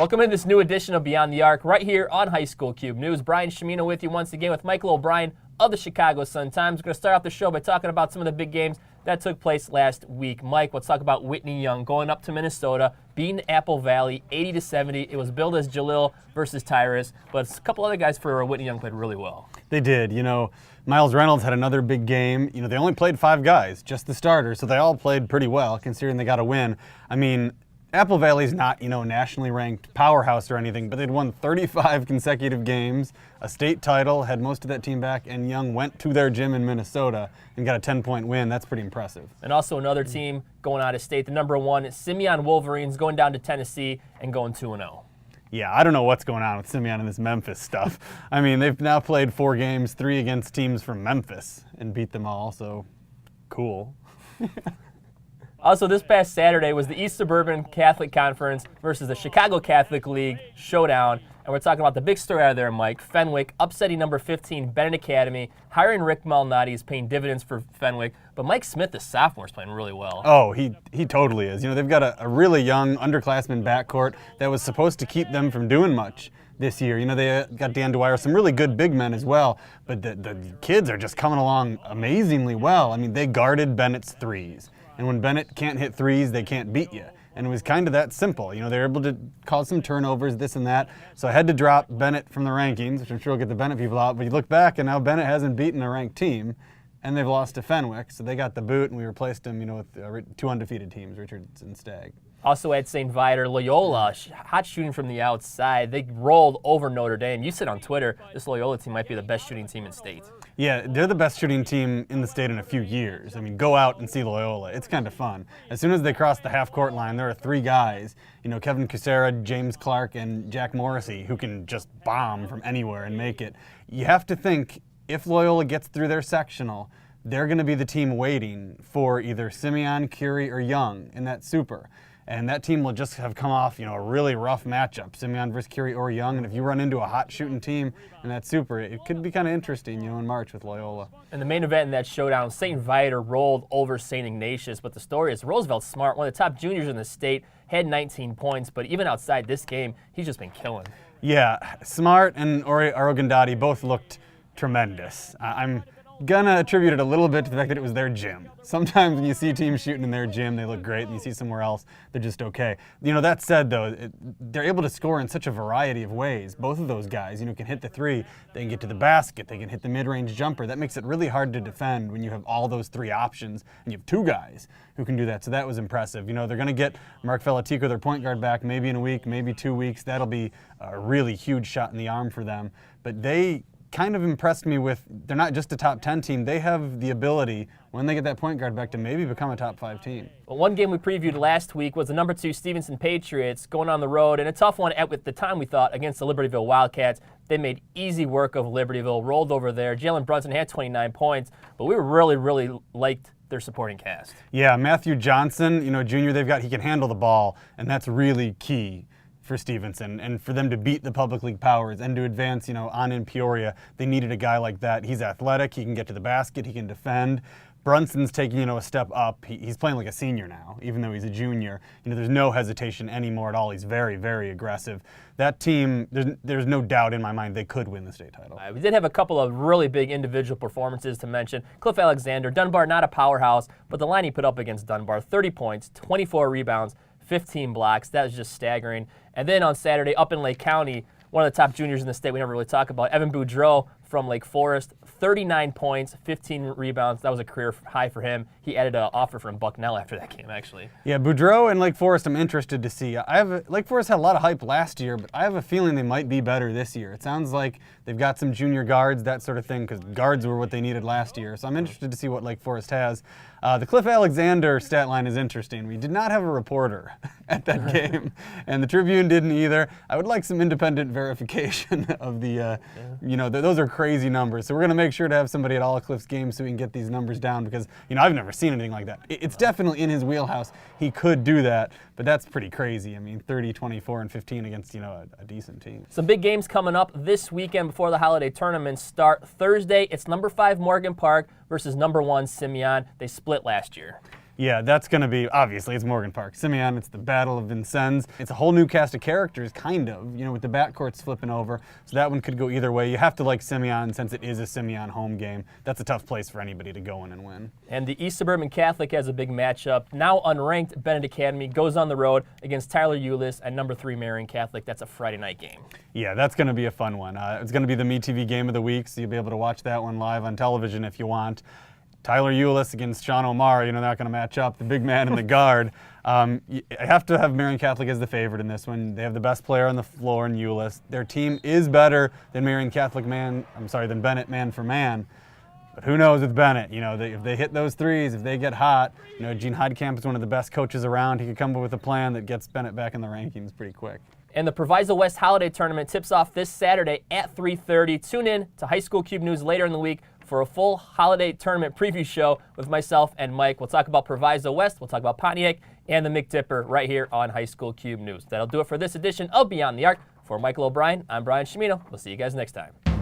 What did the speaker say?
Welcome in this new edition of Beyond the Arc right here on High School Cube News. Brian Chimino with you once again with Michael O'Brien of the Chicago Sun-Times. We're going to start off the show by talking about some of the big games that took place last week. Mike, let's talk about Whitney Young going up to Minnesota, beating Apple Valley 80-70. It was billed as Jalil versus Tyrus, but a couple other guys for Whitney Young played really well. They did. Miles Reynolds had another big game. They only played 5 guys, just the starters, so they all played pretty well considering they got a win. Apple Valley's not, a nationally ranked powerhouse or anything, but they'd won 35 consecutive games, a state title, had most of that team back, and Young went to their gym in Minnesota and got a 10-point win. That's pretty impressive. And also another team going out of state, the number 1 Simeon Wolverines going down to Tennessee and going 2-0. Yeah, I don't know what's going on with Simeon and this Memphis stuff. They've now played 4 games, 3 against teams from Memphis, and beat them all, so cool. Also, this past Saturday was the East Suburban Catholic Conference versus the Chicago Catholic League showdown. And we're talking about the big story out of there, Mike. Fenwick upsetting number 15, Benet Academy. Hiring Rick Malnati is paying dividends for Fenwick. But Mike Smith, the sophomore, is playing really well. Oh, he totally is. They've got a really young underclassman backcourt that was supposed to keep them from doing much this year. They got Dan Dwyer, some really good big men as well. But the kids are just coming along amazingly well. They guarded Bennett's threes. And when Benet can't hit threes, they can't beat you. And it was kind of that simple. They were able to cause some turnovers, this and that. So I had to drop Benet from the rankings, which I'm sure will get the Benet people out. But you look back, and now Benet hasn't beaten a ranked team, and they've lost to Fenwick. So they got the boot, and we replaced them, with 2 undefeated teams, Richards and Stagg. Also at St. Viator, Loyola, hot shooting from the outside. They rolled over Notre Dame. You said on Twitter, this Loyola team might be the best shooting team in state. Yeah, they're the best shooting team in the state in a few years. Go out and see Loyola. It's kind of fun. As soon as they cross the half-court line, there are 3 guys, Kevin Kucera, James Clark, and Jack Morrissey, who can just bomb from anywhere and make it. You have to think, if Loyola gets through their sectional, they're going to be the team waiting for either Simeon, Curie, or Young in that super. And that team will just have come off, a really rough matchup, Simeon versus Curie or Young. And if you run into a hot shooting team in that super, it could be kind of interesting, in March with Loyola. And the main event in that showdown, St. Viator rolled over St. Ignatius. But the story is Roosevelt Smart, one of the top juniors in the state, had 19 points. But even outside this game, he's just been killing. Yeah, Smart and Ori Arogandati both looked tremendous. I'm gonna attribute it a little bit to the fact that it was their gym. Sometimes when you see teams shooting in their gym, they look great, and you see somewhere else, they're just okay. That said, though, they're able to score in such a variety of ways. Both of those guys, can hit the 3, they can get to the basket, they can hit the mid-range jumper. That makes it really hard to defend when you have all those 3 options, and you have 2 guys who can do that. So that was impressive. They're gonna get Mark Felatico, their point guard, back maybe in a week, maybe 2 weeks. That'll be a really huge shot in the arm for them. But they kind of impressed me with, they're not just a top 10 team, they have the ability, when they get that point guard back, to maybe become a top 5 team. Well, one game we previewed last week was the number 2 Stevenson Patriots going on the road, and a tough one at the time we thought against the Libertyville Wildcats. They made easy work of Libertyville, rolled over there. Jalen Brunson had 29 points, but we really liked their supporting cast. Yeah, Matthew Johnson, junior they've got, he can handle the ball, and that's really key for Stevenson, and for them to beat the public league powers and to advance, on in Peoria, they needed a guy like that. He's athletic, he can get to the basket, he can defend. Brunson's taking, a step up. He's playing like a senior now, even though he's a junior. There's no hesitation anymore at all. He's very, very aggressive. That team, there's no doubt in my mind they could win the state title. We did have a couple of really big individual performances to mention. Cliff Alexander, Dunbar, not a powerhouse, but the line he put up against Dunbar, 30 points, 24 rebounds, 15 blocks. That was just staggering. And then on Saturday, up in Lake County, one of the top juniors in the state we never really talk about, Evan Boudreau from Lake Forest, 39 points, 15 rebounds. That was a career high for him. He added an offer from Bucknell after that game, actually. Yeah, Boudreau and Lake Forest I'm interested to see. Lake Forest had a lot of hype last year, but I have a feeling they might be better this year. It sounds like they've got some junior guards, that sort of thing, because guards were what they needed last year. So I'm interested to see what Lake Forest has. The Cliff Alexander stat line is interesting. We did not have a reporter at that game, and the Tribune didn't either. I would like some independent verification of the, those are crazy numbers. So we're going to make sure to have somebody at all of Cliff's games so we can get these numbers down because, I've never seen anything like that. It's definitely in his wheelhouse. He could do that, but that's pretty crazy. 30, 24, and 15 against, a decent team. Some big games coming up this weekend before the holiday tournaments start. Thursday, it's number 5 Morgan Park versus number 1 Simeon. They split last year. Yeah, that's going to be, obviously, it's Morgan Park. Simeon, it's the Battle of Vincennes. It's a whole new cast of characters, kind of, with the backcourts flipping over. So that one could go either way. You have to like Simeon since it is a Simeon home game. That's a tough place for anybody to go in and win. And the East Suburban Catholic has a big matchup. Now unranked Benet Academy goes on the road against Tyler Eulis and number 3 Marian Catholic. That's a Friday night game. Yeah, that's going to be a fun one. It's going to be the MeTV game of the week, so you'll be able to watch that one live on television if you want. Tyler Eulis against Sean Omar, they're not going to match up. The big man in the guard. I have to have Marian Catholic as the favorite in this one. They have the best player on the floor in Eulis. Their team is better than than Benet man for man. But who knows with Benet? If they hit those threes, if they get hot, Gene Heidkamp is one of the best coaches around. He could come up with a plan that gets Benet back in the rankings pretty quick. And the Proviso West Holiday Tournament tips off this Saturday at 3:30. Tune in to High School Cube News later in the week for a full holiday tournament preview show with myself and Mike. We'll talk about Proviso West, we'll talk about Pontiac, and the McDipper right here on High School Cube News. That'll do it for this edition of Beyond the Arc. For Michael O'Brien, I'm Brian Chimino. We'll see you guys next time.